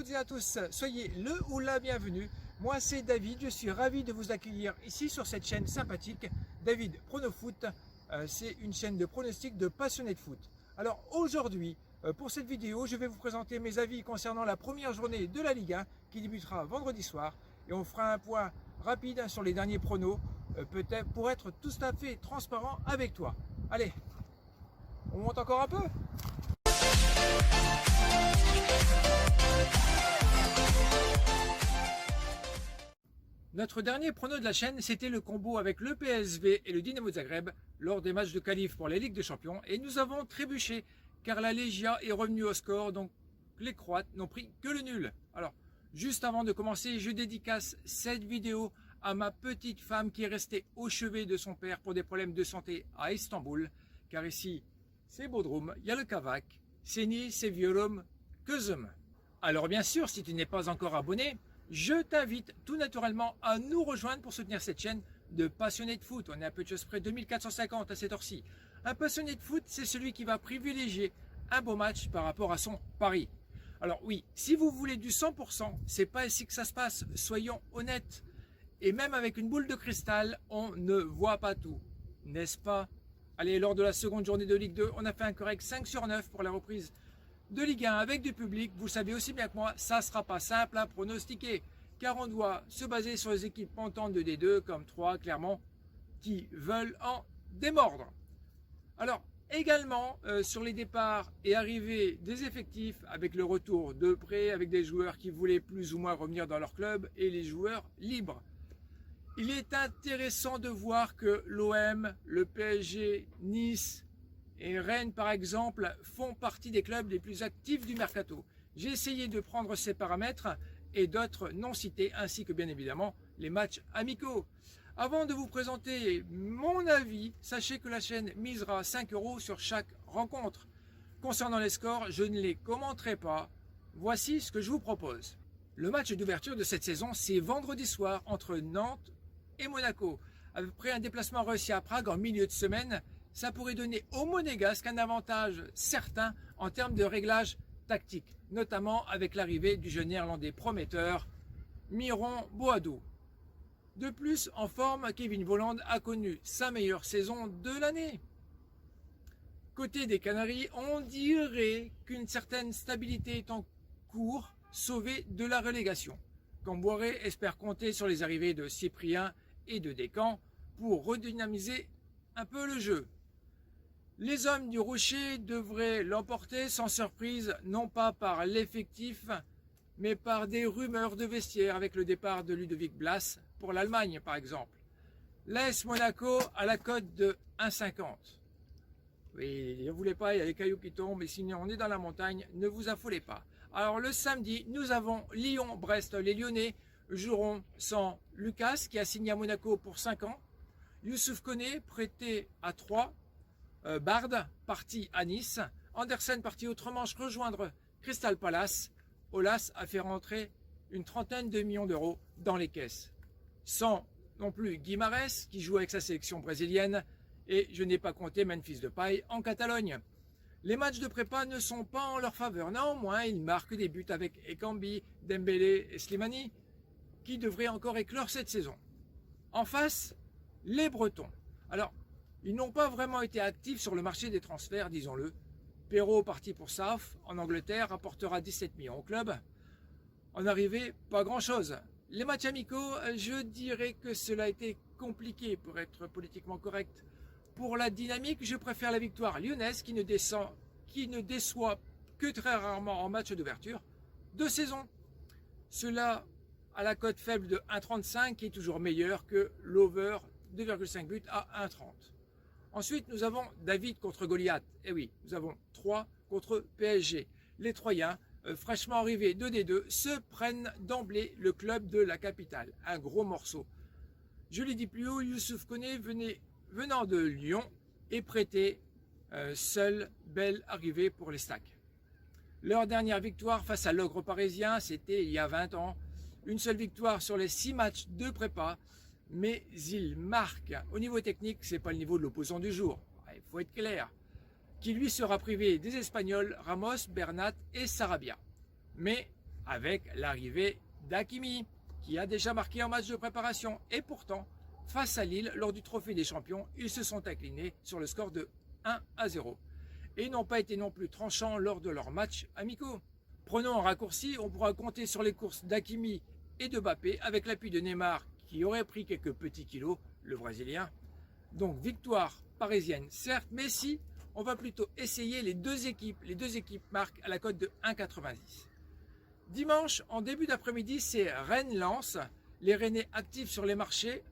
toutes et à tous, soyez le ou la bienvenue. Moi c'est David, je suis ravi de vous accueillir ici sur cette chaîne sympathique, David Pronofoot. C'est une chaîne de pronostics de passionnés de foot. Alors aujourd'hui, pour cette vidéo, je vais vous présenter mes avis concernant la première journée de la Ligue 1 qui débutera vendredi soir. Et on fera un point rapide sur les derniers pronos, peut-être pour être tout à fait transparent avec toi. Allez, on monte encore un peu. Notre dernier prono de la chaîne, c'était le combo avec le PSV et le Dynamo Zagreb lors des matchs de qualif pour la Ligue des Champions. Et nous avons trébuché car la Legia est revenue au score, donc les Croates n'ont pris que le nul. Alors, juste avant de commencer, je dédicace cette vidéo à ma petite femme qui est restée au chevet de son père pour des problèmes de santé à Istanbul. Car ici, c'est Bodrum, il y a le Kavak, c'est Nice, c'est Viorum, Közüm. Alors bien sûr, si tu n'es pas encore abonné, je t'invite tout naturellement à nous rejoindre pour soutenir cette chaîne de passionnés de foot. On est à peu de choses près 2450 à cette heure-ci. Un passionné de foot, c'est celui qui va privilégier un beau match par rapport à son pari. Alors oui, si vous voulez du 100%, c'est pas ici que ça se passe, soyons honnêtes. Et même avec une boule de cristal, on ne voit pas tout, n'est-ce pas? Allez, lors de la seconde journée de Ligue 2, on a fait un correct 5 sur 9 pour la reprise de Ligue 1 avec du public. Vous savez aussi bien que moi, ça ne sera pas simple à pronostiquer, car on doit se baser sur les équipes montantes de D2 comme 3, Clermont, qui veulent en démordre. Alors, également sur les départs et arrivées des effectifs, avec le retour de prêt, avec des joueurs qui voulaient plus ou moins revenir dans leur club et les joueurs libres. Il est intéressant de voir que l'OM, le PSG, Nice et Rennes par exemple font partie des clubs les plus actifs du mercato. J'ai essayé de prendre ces paramètres et d'autres non cités, ainsi que bien évidemment les matchs amicaux. Avant de vous présenter mon avis, sachez que la chaîne misera 5 € sur chaque rencontre. Concernant les scores, je ne les commenterai pas. Voici ce que je vous propose. Le match d'ouverture de cette saison, c'est vendredi soir entre Nantes et Monaco. Après un déplacement réussi à Prague en milieu de semaine, ça pourrait donner aux Monégasques un avantage certain en termes de réglage tactique, notamment avec l'arrivée du jeune néerlandais prometteur Miron Boadou. De plus, en forme, Kevin Volland a connu sa meilleure saison de l'année. Côté des Canaries, on dirait qu'une certaine stabilité est en cours, sauvée de la relégation. Camboiré espère compter sur les arrivées de Cyprien et de Descamps pour redynamiser un peu le jeu. Les hommes du Rocher devraient l'emporter sans surprise, non pas par l'effectif, mais par des rumeurs de vestiaire avec le départ de Ludovic Blas pour l'Allemagne par exemple. L'AS Monaco à la cote de 1,50. Oui, ne voulez pas, il y a les cailloux qui tombent et sinon on est dans la montagne, ne vous affolez pas. Alors le samedi, nous avons Lyon-Brest. Les Lyonnais joueront sans Lucas qui a signé à Monaco pour 5 ans, Youssouf Koné prêté à 3, Bard parti à Nice, Andersen parti outre-Manche rejoindre Crystal Palace. Aulas a fait rentrer une trentaine de millions d'euros dans les caisses. Sans non plus Guimarães qui joue avec sa sélection brésilienne et je n'ai pas compté Memphis Depay en Catalogne. Les matchs de prépa ne sont pas en leur faveur. Néanmoins, ils marquent des buts avec Ekambi, Dembélé et Slimani qui devraient encore éclore cette saison. En face, les Bretons. Alors, ils n'ont pas vraiment été actifs sur le marché des transferts, disons-le. Perrault, parti pour South en Angleterre, rapportera 17 millions au club. En arrivée, pas grand-chose. Les matchs amicaux, je dirais que cela a été compliqué pour être politiquement correct. Pour la dynamique, je préfère la victoire lyonnaise qui ne déçoit que très rarement en match d'ouverture de saison. Cela à la cote faible de 1,35 qui est toujours meilleur que l'over 2,5 buts à 1,30. Ensuite, nous avons David contre Goliath. Et oui, nous avons 3 contre PSG. Les Troyens, fraîchement arrivés de D2, se prennent d'emblée le club de la capitale. Un gros morceau. Je l'ai dit plus haut, Youssouf Koné venant de Lyon est prêté. Seule belle arrivée pour les Stacks. Leur dernière victoire face à l'ogre parisien, c'était il y a 20 ans. Une seule victoire sur les 6 matchs de prépa. Mais il marque. Au niveau technique, c'est pas le niveau de l'opposant du jour. Il faut être clair. Qui lui sera privé des Espagnols Ramos, Bernat et Sarabia. Mais avec l'arrivée d'Hakimi, qui a déjà marqué en match de préparation. Et pourtant, face à Lille, lors du Trophée des Champions, ils se sont inclinés sur le score de 1-0. Et n'ont pas été non plus tranchants lors de leurs matchs amicaux. Prenons un raccourci, on pourra compter sur les courses d'Hakimi et de Mbappé avec l'appui de Neymar qui aurait pris quelques petits kilos, le Brésilien. Donc victoire parisienne, certes, mais si on va plutôt essayer les deux équipes marquent à la cote de 1,90. Dimanche, en début d'après-midi, c'est Rennes-Lens. Les Rennais actifs sur les marchés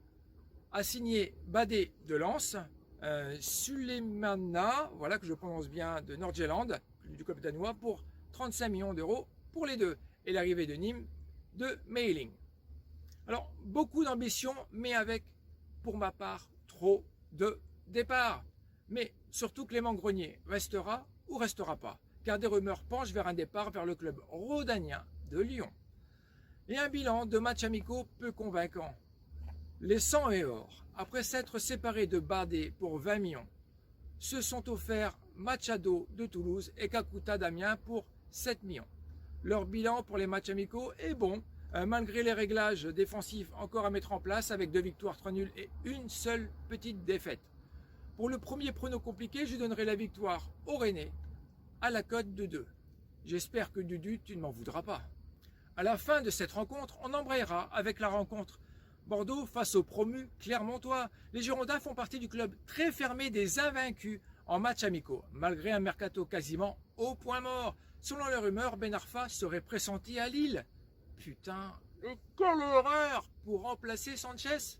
a signé Badé de Lens, Sulemana, voilà que je prononce bien, de Nordjylland, du club danois, pour 35 millions d'euros pour les deux. Et l'arrivée de Nîmes de Meiling. Alors, beaucoup d'ambition, mais avec, pour ma part, trop de départs. Mais surtout Clément Grenier restera ou restera pas, car des rumeurs penchent vers un départ vers le club rhodanien de Lyon. Et un bilan de matchs amicaux peu convaincant. Les 100 et or, après s'être séparés de Bardet pour 20 millions, se sont offerts Machado de Toulouse et Kakuta d'Amiens pour 7 millions. Leur bilan pour les matchs amicaux est bon, malgré les réglages défensifs encore à mettre en place avec 2 victoires, 3 nuls et une seule petite défaite. Pour le premier prono compliqué, je donnerai la victoire au Rennais à la cote de 2. J'espère que Dudu, tu ne m'en voudras pas. À la fin de cette rencontre, on embrayera avec la rencontre Bordeaux face au promu Clermontois. Les Girondins font partie du club très fermé des invaincus en matchs amicaux, malgré un mercato quasiment au point mort. Selon les rumeurs, Ben Arfa serait pressenti à Lille. Putain, quelle horreur pour remplacer Sanchez.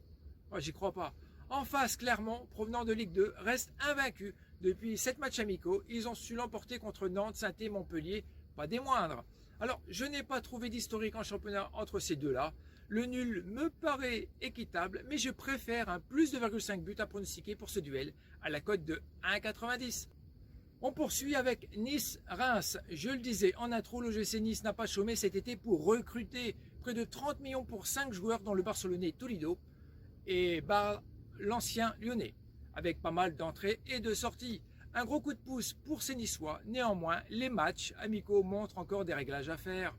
Moi, j'y crois pas. En face, Clermont, provenant de Ligue 2, reste invaincu depuis 7 matchs amicaux. Ils ont su l'emporter contre Nantes, Saint-Étienne, Montpellier, pas des moindres. Alors, je n'ai pas trouvé d'historique en championnat entre ces deux-là. Le nul me paraît équitable, mais je préfère un plus de 2,5 buts à pronostiquer pour ce duel à la cote de 1,90. On poursuit avec Nice-Reims. Je le disais en intro, l'OGC Nice n'a pas chômé cet été pour recruter près de 30 millions pour 5 joueurs dont le Barcelonais Toledo et l'ancien Lyonnais, avec pas mal d'entrées et de sorties. Un gros coup de pouce pour ces Niçois. Néanmoins, les matchs amicaux montrent encore des réglages à faire.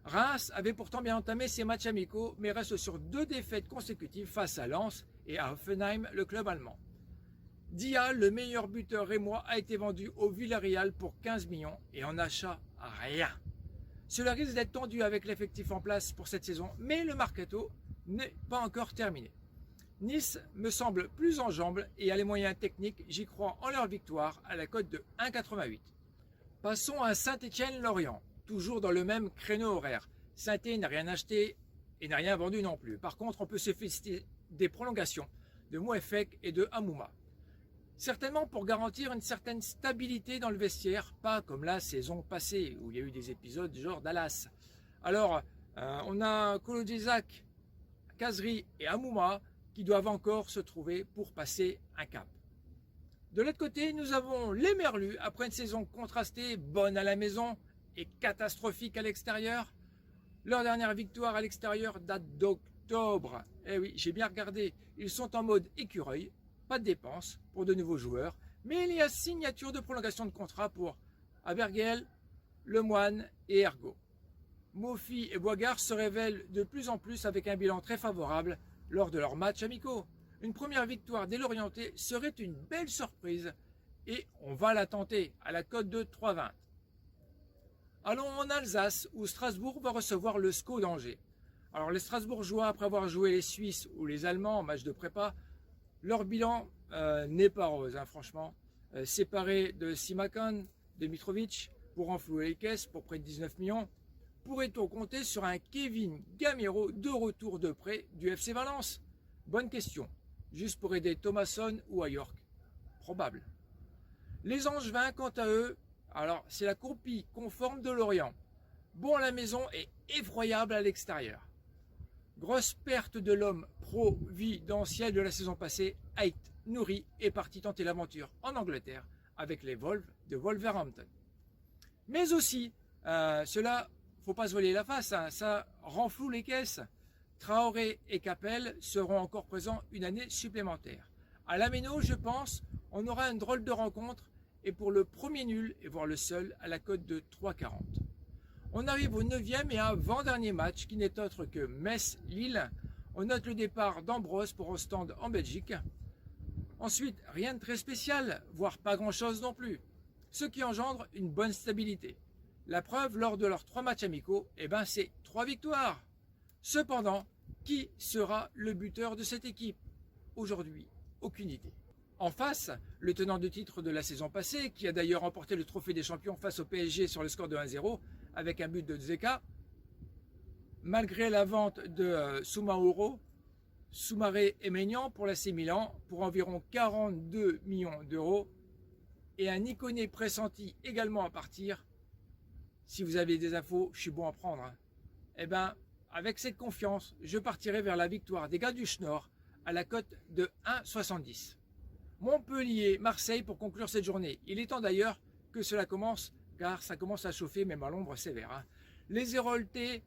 Reims avait pourtant bien entamé ses matchs amicaux, mais reste sur 2 défaites consécutives face à Lens et à Hoffenheim, le club allemand. Dia, le meilleur buteur rémois, a été vendu au Villarreal pour 15 millions et en achat rien. Cela risque d'être tendu avec l'effectif en place pour cette saison, mais le mercato n'est pas encore terminé. Nice me semble plus en jambes et a les moyens techniques, j'y crois en leur victoire à la cote de 1,88. Passons à Saint-Étienne-Lorient, toujours dans le même créneau horaire. Saint-Étienne n'a rien acheté et n'a rien vendu non plus. Par contre, on peut se féliciter des prolongations de Mouefek et de Hamouma. Certainement pour garantir une certaine stabilité dans le vestiaire, pas comme la saison passée où il y a eu des épisodes genre Dallas. Alors, on a Kolodjezak, Kazri et Hamouma qui doivent encore se trouver pour passer un cap. De l'autre côté, nous avons les Merlus, après une saison contrastée, bonne à la maison et catastrophique à l'extérieur. Leur dernière victoire à l'extérieur date d'octobre. Eh oui, j'ai bien regardé, ils sont en mode écureuil, pas de dépenses pour de nouveaux joueurs, mais il y a signature de prolongation de contrat pour Abergel, Lemoine et Ergo. Mofi et Boigard se révèlent de plus en plus avec un bilan très favorable lors de leurs matchs amicaux. Une première victoire des Lorientais serait une belle surprise et on va la tenter à la cote de 3,20. Allons en Alsace où Strasbourg va recevoir le SCO d'Angers. Alors les Strasbourgeois, après avoir joué les Suisses ou les Allemands en match de prépa, leur bilan n'est pas rose, franchement. Séparé de Simakan, de Mitrovic, pour renflouer les caisses pour près de 19 millions, pourrait-on compter sur un Kevin Gamero de retour de prêt du FC Valence? Bonne question. Juste pour aider Thomasson ou à York? Probable. Les Angevins, quant à eux, alors c'est la copie conforme de Lorient. Bon à la maison et effroyable à l'extérieur. Grosse perte de l'homme providentiel de la saison passée, Ait Nouri est parti tenter l'aventure en Angleterre avec les Wolves de Wolverhampton. Mais aussi, cela, faut pas se voiler la face, ça renfloue les caisses. Traoré et Capel seront encore présents une année supplémentaire. À la Méno, je pense, on aura une drôle de rencontre et pour le premier nul et voire le seul à la cote de 3,40. On arrive au 9e et avant-dernier match qui n'est autre que Metz-Lille. On note le départ d'Ambrose pour Ostende en Belgique. Ensuite, rien de très spécial, voire pas grand-chose non plus. Ce qui engendre une bonne stabilité. La preuve, lors de leurs 3 matchs amicaux, c'est 3 victoires. Cependant, qui sera le buteur de cette équipe? Aujourd'hui, aucune idée. En face, le tenant de titre de la saison passée, qui a d'ailleurs remporté le trophée des champions face au PSG sur le score de 1-0, avec un but de Dzeka, malgré la vente de Soumaré et Maignan pour l'AC Milan pour environ 42 millions d'euros et un Iconé pressenti également à partir. Si vous avez des infos, je suis bon à prendre. Avec cette confiance, je partirai vers la victoire des gars du Schnorr à la cote de 1,70. Montpellier-Marseille pour conclure cette journée. Il est temps d'ailleurs que cela commence, car ça commence à chauffer même à l'ombre sévère. Les Héroltais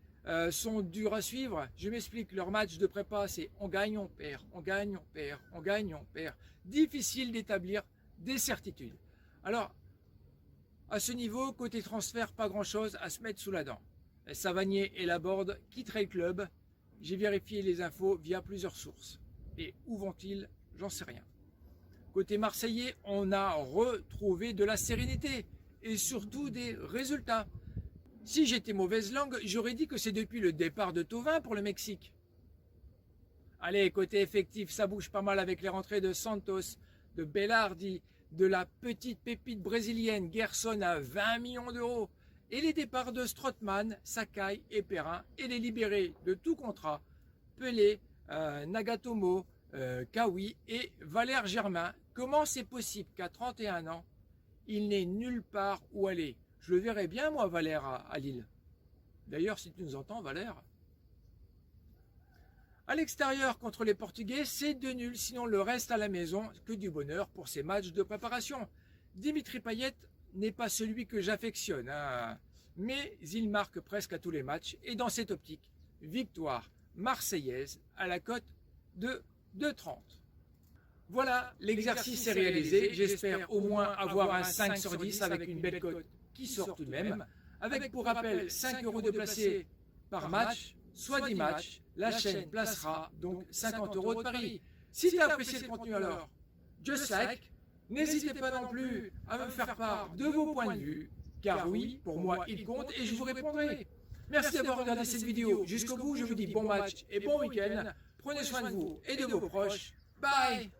sont durs à suivre. Je m'explique, leur match de prépa, c'est on gagne, on perd, on gagne, on perd, on gagne, on perd. Difficile d'établir des certitudes. Alors, à ce niveau, côté transfert, pas grand-chose à se mettre sous la dent. Savanier et Laborde quitteraient le club. J'ai vérifié les infos via plusieurs sources. Et où vont-ils? J'en sais rien. Côté marseillais, on a retrouvé de la sérénité et surtout des résultats. Si j'étais mauvaise langue, j'aurais dit que c'est depuis le départ de Thauvin pour le Mexique. Allez, côté effectif, ça bouge pas mal avec les rentrées de Santos, de Bellardi, de la petite pépite brésilienne Gerson à 20 millions d'euros, et les départs de Strootman, Sakai et Perrin, et les libérés de tout contrat, Pelé, Nagatomo, Kawi et Valère Germain. Comment c'est possible qu'à 31 ans, il n'ait nulle part où aller? Je le verrais bien, moi, Valère, à Lille. D'ailleurs, si tu nous entends, Valère. À l'extérieur, contre les Portugais, c'est 2 nuls, sinon le reste à la maison, que du bonheur pour ces matchs de préparation. Dimitri Payet n'est pas celui que j'affectionne, mais il marque presque à tous les matchs. Et dans cette optique, victoire marseillaise à la cote de 2,30. Voilà, l'exercice est réalisé. J'espère au moins avoir un 5 sur 10 avec une belle cote qui sort tout de même. Avec pour rappel 5 € de placé par match, soit 10 matchs. La chaîne placera donc 50 € de pari. Si tu as apprécié le contenu alors, just like. N'hésitez pas non plus à me faire part de vos points de vue, car oui, pour moi il compte et je vous répondrai. Merci d'avoir regardé cette vidéo jusqu'au bout. Je vous dis bon match et bon week-end. Prenez soin de vous et de vos proches. Bye.